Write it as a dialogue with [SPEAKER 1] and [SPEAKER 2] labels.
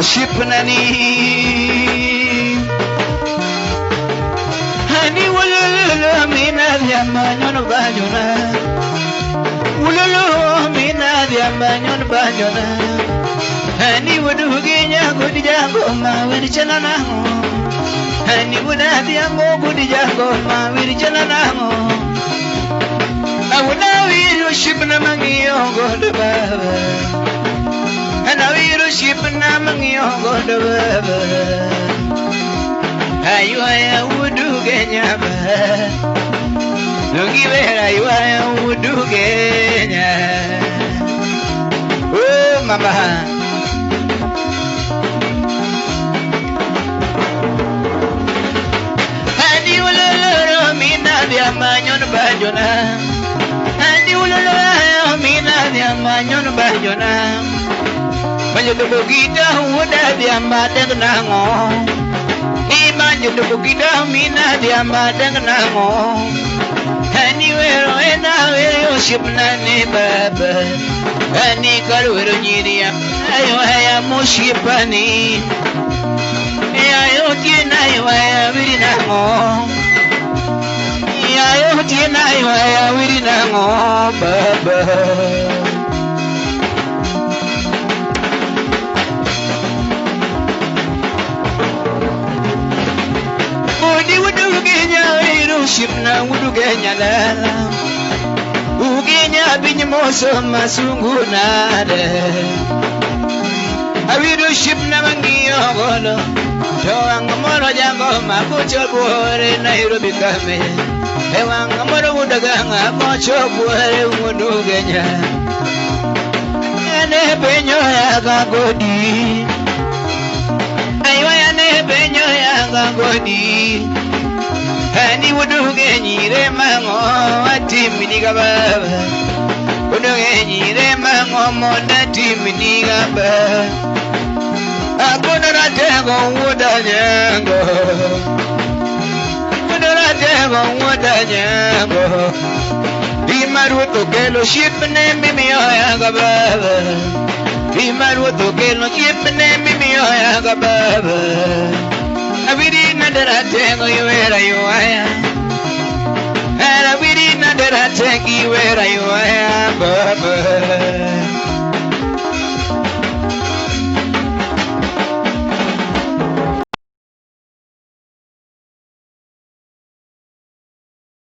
[SPEAKER 1] shipnani hani wululu mina diamanyon banyona wululu mina diamanyon banyona hani wuduginya gudijango ma wirchanana hani wudadiango gudijango ma wirchanana awuna wiru shipna mangiyo godba and I will ship and I'm a young god. I would do Kenya. Look, I would do Kenya. Oh, Mama. And you will learn me now, the man on the Bajona. And you will learn me now, the man on the Bajona. Banyo to bugida huda diambateng nango. Ibanyo to bugida mina diambateng nango. Anywhere ena ship nani baba. Ani karwero nyiria ayo haya mushipani. Ayo tiena ayo haya wiri nango. Ayo tiena ayo haya wiri nango baba. Shipna udugenya lala ugenya binymoso masunguna de awiru shipna mangiyo golo tawanga moro jango makucho bore Nairobi kame ewanga moro udaganga mocho bore udugenya ene benyo ya gagodi aywa ene benyo ya gagodi Hani wudugenyi remango atimini gababa wudugenyi remango mona timini gaba akuna tengo wudanyango wudanyango Bimaru to kelo shipne mimi ya gababa Bimaru to kelo shipne mimi ya gababa Abiri nadara tengo yuera yuaya Abiri nadara tengi yuera yuaya Baba